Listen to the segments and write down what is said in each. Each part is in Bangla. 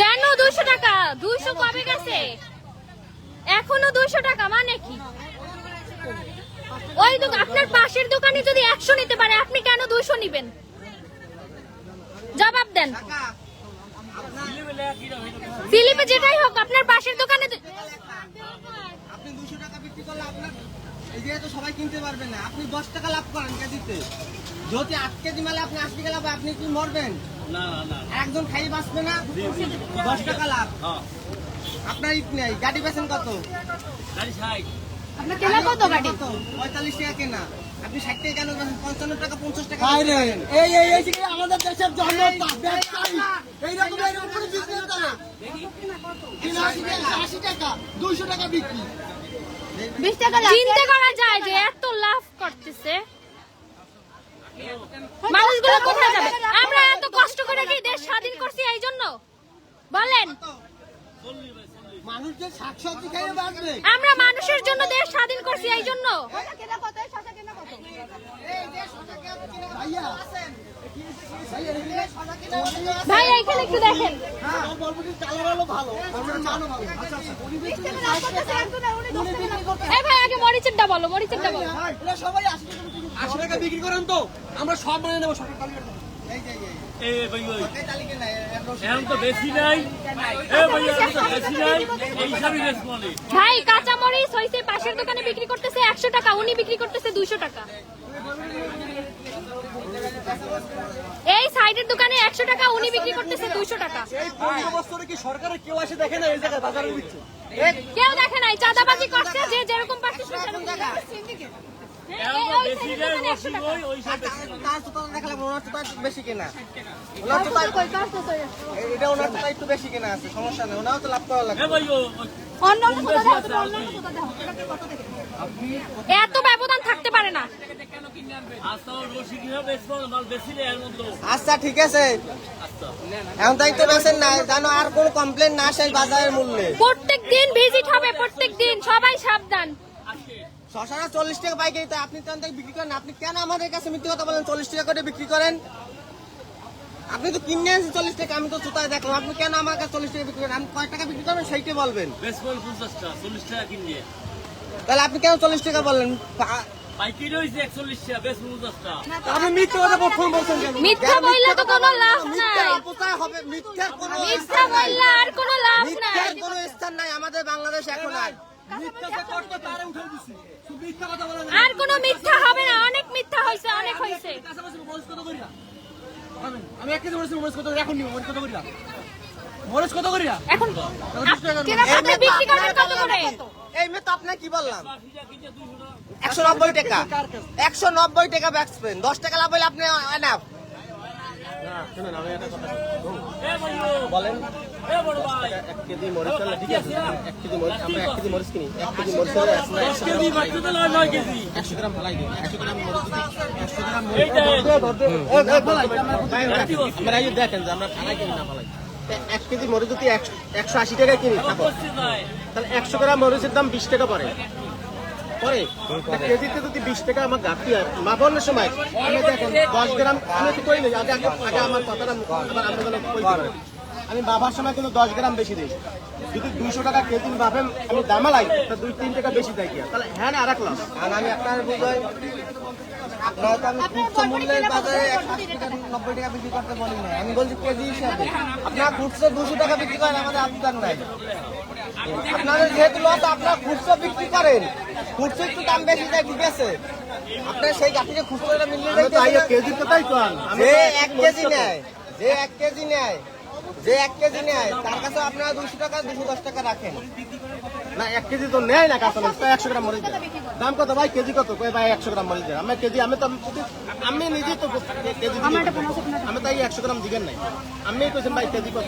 কেন 200 টাকা? 200 কবে গেছে? এখনো 200 টাকা মানে কি? ওই তো আপনার পাশের দোকানে যদি 100 নিতে পারে, আপনি কেন 200 নিবেন? জবাব দেন। ফিলিপে যেটাই হোক, আপনার পাশের দোকানে আপনি 200 টাকা বিক্রি করলে আপনার এই যে তো সবাই কিনতে পারবে না। আপনি 10 টাকা লাভ করেন কেজিতে। যদি 8 কেজি মালে আপনি 80 টাকা লাভ, আপনি কি মরবেন? না না, একজন খাই বাঁচবে না। 10 টাকা লাভ। আপনার ইট নেই। গাড়ি বেচেন কত? গাড়ি 60। আপনার কেনা কত গাড়ি? 45 টাকা কেনা। আপনি 60 টাকা কেন বেচেন? 55 টাকা 50 টাকা। এই যে আমাদের দেশের জনতা ব্যবসায়ী এইরকম করে বিজনেস করে 80 টাকা 200 টাকা বিক্রি। 20 টাকা লাভ। চিন্তা করা যায় যে এত লাভ করতেছে, মানুষগুলো কোথায় যাবে? আমরা এত কষ্ট করে কি দেশ স্বাধীন করছি এই জন্য? বলেন, মানুষ যে শাকসবজি খেয়ে বাঁচবে। আমরা মানুষের জন্য দেশ স্বাধীন করছি এই জন্য। ভাইয়া ভাই এইখানে একটু দেখেন, কালার হলো ভালো, মানও ভালো। এই ভাই আগে মরিচেরটা বলো, মরিচেরটা বলো। এরা সবাই 80 টাকা বিক্রি করেন তো আমরা সব মানে নেবো। এই ভাই ওই এখন তো বেশি নাই। এই ভাই এখন তো বেশি নাই, এই হিসাবে বেশ বলে। ভাই কাঁচা মরিচ হইছে পাশের দোকানে বিক্রি করতেছে 100 টাকা, উনি বিক্রি করতেছে 200 টাকা। এই সাইডের দোকানে 100 টাকা, উনি বিক্রি করতেছে 200 টাকা। এই 15 বছরে কি সরকারের কেউ আসে দেখে না এই জায়গায় বাজারে দিচ্ছে? কেউ দেখে নাই, চাঁদাবাজি করছে যে যেরকম পারছে সেরকম দেখা। এখন তো বেশি নাই, বেশি ওই ওই সব বেশি। তার তো দেখালাম ওনার তো বেশি কেনা। ওনার তো এটা ওনার তো একটু বেশি কেনা আছে, সমস্যা নেই। ওনাও তো লাভ করা লাগবে। এই ভাই ও এত ব্যবধান থাকতে পারে না। আস্তা রশি কি হবে মাল বেশি নেই এর মধ্যে। আচ্ছা ঠিক আছে, এখন তাই তো বেচেন না জানো, আর কোনো কমপ্লেন না আসে বাজারের মূল্যে। প্রত্যেকদিন ভিজিট হবে, প্রত্যেকদিন, সবাই সাবধান। শশাটা 40 টাকা পাইকারি, তো আপনি তো বিক্রি করেন। আপনি কেন আমাদের কাছে মিথ্যে কথা বলেন? 40 টাকা করে বিক্রি করেন। আপনি তো কিনে আনছেন 40 টাকা, আমি তো জুতায় দেখলাম। আপনি কেন আমার কাছে 40 টাকা বিক্রি করেন? আপনি কয় টাকা বিক্রি করবেন সেইটা বলবেন। বেশ করে 50 টাকা 40 টাকা কিনলে। তাহলে আপনি কেন 40 টাকা বললেন? পাইকারি হইছে 41 টাকা, বেশ 50 টাকা। আপনি মিথ্যে কথা প্রথম বলছেন কেন? মিথ্যা বললে তো কোনো লাভ নাই। কোথায় হবে? মিথ্যার কোনো মিথ্যা বললে আর কোনো লাভ নাই। মিথ্যার কোনো স্থান নাই আমাদের বাংলাদেশ এখন আর। মিথ্যা যে করতে তারে উঠে দিছি। শুধু মিথ্যা কথা বলেন না। আর কোনো মিথ্যা হবে না, অনেক মিথ্যা হয়েছে, অনেক হয়েছে। কাছাকাছি মরিচ কত করিয়া? আমি 1 কেজি মরিচ কত এখন নিব? মরিচ কত করিয়া? মরিচ কত করিয়া? এখন 20 টাকা। আপনি বিক্রি করবেন কত করে? এই মেয়ে তো আপনাকে কি বললাম, 190 টাকা। 190 টাকা বেচবেন, 10 টাকা লাভ হলে আপনি এনাফ। এই ভাই বলেন এই বড় ভাই 1 কেজি মরিচ হলে ঠিক আছে। 1 কেজি মরিচ, আমরা 1 কেজি মরিচ কিনি। 1 কেজি মরিচ 10 কেজি বাচ্চা তো 9 কেজি। 100 গ্রাম ফলাই দিই। 100 গ্রাম মরিচ দিই। 100 গ্রাম এইটা আমরা এই দেখেন যে আমরা ফলাই কিনি না ফলাই। 1 কেজি মরিচ যদি 180 টাকা কিনি, বসছে নাই। তাহলে 100 গ্রাম মরিচের দাম 20 টাকা পড়ে। কেজিতে যদি 20 টাকা আমার ঘাটতি হয়, মাপনের সময় আমি দেখেন 10 গ্রাম আমি তো করি না। আগে আমার কথাটা আবার আমরা যেন কই দিই। আমি বাবার সময় কিন্তু 10 গ্রাম বেশি দিই। যদি 200 টাকা কেজি ভাবেন আমি দামা লাই, তা 2-3 টাকা বেশি দেয় কি? তাহলে হ্যাঁ না রাখলাম। আর আমি আপনার বুঝাই আপনার তো আমি খুচরো মূল্যের বাজারে 180 টাকা 90 টাকা বিক্রি করতে বলি না। আমি বলছি কেজি হিসাবে। আপনার খুচরো 200 টাকা বিক্রি করেন, আমাদের আবদার নাই। আপনাদের যেহেতু লস, আপনার খুচরো বিক্রি করেন, খুচরো একটু দাম বেশি যায়, ঠিক আছে। আপনার সেই গাঠিতে খুচরোটা মিলিয়ে কেজির কথাই কন। যে 1 কেজি নেয়, যে 1 কেজি নেয়, যে 1 কেজি নেয় তার কাছে আপনারা 200 টাকা 210 টাকা রাখেন না। 1 কেজি তো নেয় না কাঁচা মরিচ, 100 গ্রাম মরিচ দাম কত ভাই? কেজি কত? কই ভাই 100 গ্রাম মরিচ দেয়। আমি কেজি, আমি তো আমি নিজেই তো কেজি দিই। আমি তাই 100 গ্রাম দিবেন নাই। আমি কইছেন ভাই কেজি কত?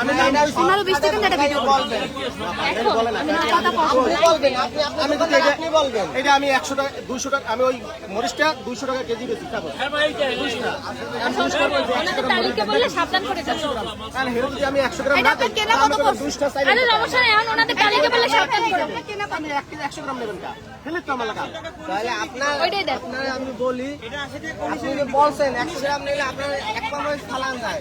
আমি না না 20 টাকা এটা ভিডিও বলবেন, বলেন বলবেন আপনি আপনি বলবেন। এটা আমি 100 টাকা 200 টাকা, আমি ওই মরিচটা 200 টাকা কেজি বেশি থাকো। হ্যাঁ ভাই এইটা ওনাদের তালিকা বললে সাবধান করে যান। আর হেরো যদি আমি 100 গ্রাম না দিই, কেনা কত? আমি 200 টাকা চাই। আরে সমস্যা নেই, এখন ওনাদের তালিকা বললে সাবধান করে। কেনা আমি 1 কেজি 100 গ্রাম নেবেন কা? ফেলে তো আমার লাগা তাহলে আপনার ওইটাই দেন। আপনার আমি বলি আপনি যে বলছেন 100 গ্রাম নিলে আপনার এক পাউন্ড ফালান যায়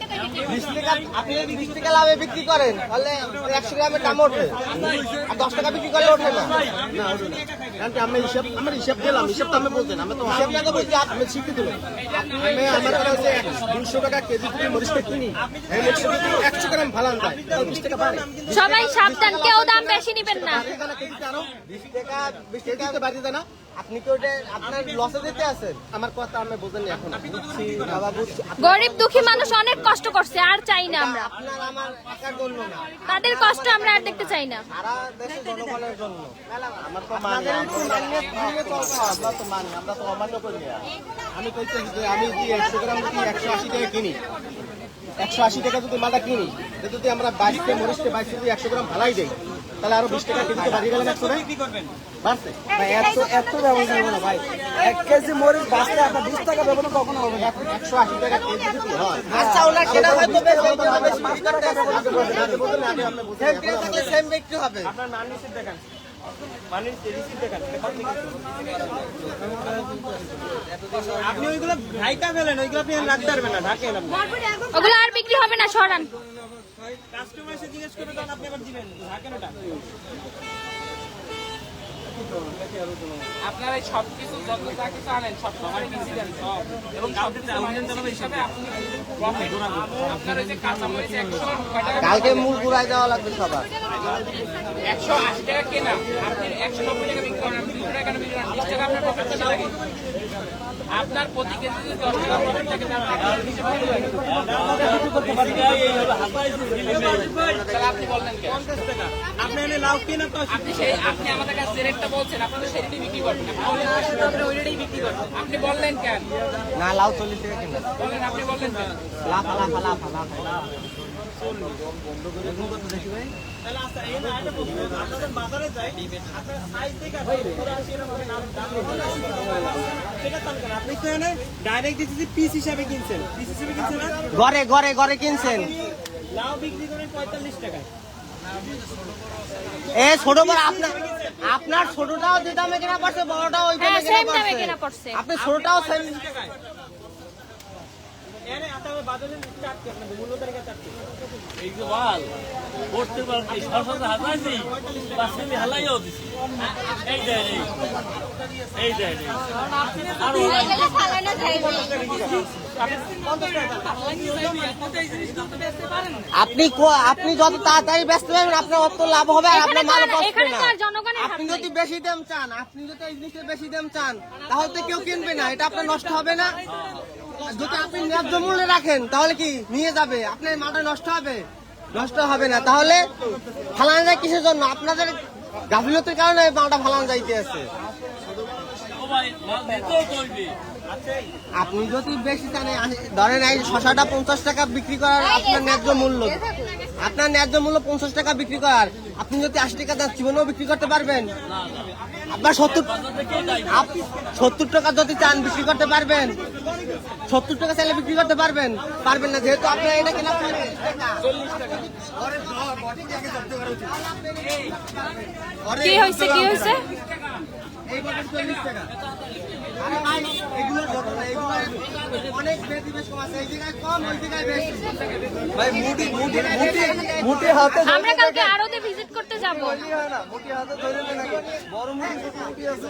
20 টাকা আপনি যদি 20 টাকা লাভে বিক্রি করেন তাহলে 100 গ্রামের দাম ওঠে আর 10 টাকা বিক্রি করলে ওঠে না। না ওঠে না। কারণ কি আমি আমার হিসাব দিলাম, হিসাব তো আমি বলছেন, আমি তো হিসাব না তো বলছি, আপনি শিখতে দিলেন। আমি আমার কাছে হচ্ছে 200 টাকা কেজি থেকে মরিচটা কিনি, এই মরিচটা যদি 100 গ্রাম ফালান যায় তাহলে 20 টাকা বাড়ে। সবাই সাবধান, কেউ দাম বেশি নিবেন না। কেজিতে আরো 20 টাকা কেজিতে বাড়িয়ে দেয় না। আপনি কি ওটা আপনার লসে দিতে আছেন? আমার কথা আমি বোঝেননি এখন। বুঝছি বাবা বুঝছি। গরিব দুঃখী মানুষ অনেক কষ্ট করছে, আর চাই না আমরা। আপনার আমার একার জন্য না, তাদের কষ্ট আমরা আর দেখতে চাই না। সারা দেশের জনগণের জন্য। আমার তো মানি, আমরা তো মানি, আমরা তো অমান্য করি না। আমি কইতেছি যে আমি যদি 100 গ্রাম যদি 180 টাকা কিনি, 180 টাকা যদি মালটা কিনি, যদি আমরা 22 মরিচকে 22 যদি 100 গ্রাম ফালাই দেই তাহলে আরো 20 টাকা কেজিতে বাড়িয়ে গেলে না একশো বাড়ছে। ভাই এত ব্যবসা হবে না ভাই, 1 কেজি মরিচ বাঁচতে আপনার 20 টাকা ব্যবসা কখনো হবে না। 180 টাকা কেজি যদি হয়, আচ্ছা ওনার কেনা হয়তো বেশি হইতে হবে, বিক্রি করতে হবে। আগে বলতেন, আগে আপনি বলতেন, সেম এখন প্রাইস থাকলে সেম বিক্রি হবে। আপনি ওইগুলো ঢাইকা ফেলেন, ওইগুলো আপনি রাখতে পারবেন না, ঢাকেন আপনি। ওগুলো আর বিক্রি হবে না, সরান। কাস্টমার এসে জিজ্ঞেস করে তখন আপনি আবার দিবেন, ঢাকেন ওটা। আপনারা এই সবকিছু যত যা কিছু আনেন সব সবার কিছু দেন সব এবং সব হিসাবে আপনি প্রফিট আপনার ওই যে কাঁচামরিচ 100 কয় টাকা কালকে মূল ঘুরাই দেওয়া লাগবে সবার। 180 টাকা কেনা আপনি 190 টাকা বিক্রি করেন, আপনি 2 টাকা কেন বিক্রি করেন, 20 টাকা আপনার প্রফিট চলে লাগে। আপনার প্রতি কেজি যদি 10 টাকা প্রফিট থাকে তাহলে আপনি বললেন কেন? আপনি এনে লাউ কিনা তো আপনি আমাদের কাছে যে রেটটা বলছেন আপনি তো সেই রেটেই বিক্রি করবেন, আপনি ওই রেটেই বিক্রি করবেন। আপনি বললেন কেন? না লাউ 40 টাকা কিনা। বলেন আপনি বললেন কেন? লাফ লাফ লাফ লাফ। তাহলে আচ্ছা এই না এটা বলুন, আপনাদের বাজারে যাই আপনার সাইজ দেখে আপনি পুরো আসি এরকম ভাবে নাম সেটা দাম কেন? আপনি তো এনে ডাইরেক্ট দিতেছি পিস হিসাবে কিনছেন, পিস হিসাবে কিনছেন না? ঘরে ঘরে ঘরে কিনছেন। লাউ বিক্রি করেন 45 টাকায়। এ ছোট বড় আপনার ছোটটাও যে দামে কেনা পড়ছে, বড়টাও ওই হ্যাঁ, দামে same দামে কেনা পড়ছে। আপনি ছোটটাও সেম। এনে আপনাদের বাজারে চারটি আপনাদের মূল্য তালিকা চারটি। এই যে বাল করতে পারেন এই সরকার হাজাইছি পাঁচমি হালাইও দিছি এই দেয় এই দেয় আরো আপনি যত তাড়াতাড়ি ব্যস্ত হবেন আপনার অত লাভ হবে আর আপনার মাল পচবে এখানে না। তো আর জনগণের হাত আপনি নেই। যদি বেশি দাম চান, আপনি যদি এই জিনিসটা বেশি দাম চান তাহলে তো কেউ কিনবে না, এটা আপনার নষ্ট হবে না। আর যদি আপনি ন্যায্য মূল্যে রাখেন তাহলে কি নিয়ে যাবে, আপনার মালটা নষ্ট হবে? নষ্ট হবে না। তাহলে ফালানো যায় কিসের জন্য? আপনাদের গাফিলতির কারণে মালটা ফালানো যাইতে আছে। সবাই মাল দিতেও করবে। আপনি যদি বেশি চান, ধরেন এই শশাটা 50 টাকা বিক্রি করার আপনার ন্যায্য মূল্য, আপনার ন্যায্য মূল্য 50 টাকা বিক্রি করার, আপনি যদি 80 টাকা দেন জীবনেও বিক্রি করতে পারবেন? আপনার 70 টাকা যদি চান বিক্রি করতে পারবেন? 70 টাকা চাইলে বিক্রি করতে পারবেন? পারবেন না, যেহেতু আপনার এটা কেনা 40 টাকা। কি হয়েছে, কি হয়েছে? এই বছর 40 টাকা। আরে ভাই এগুলো যত না, এগুলো অনেক বেশি বেশি কম আছে, এই জায়গায় কম ওই জায়গায় বেশি। ভাই মুটি হাতে আমরা কালকে আরতে ভিজিট করতে যাব। মুটি হাতে ধরে না, বড় মুটি আছে।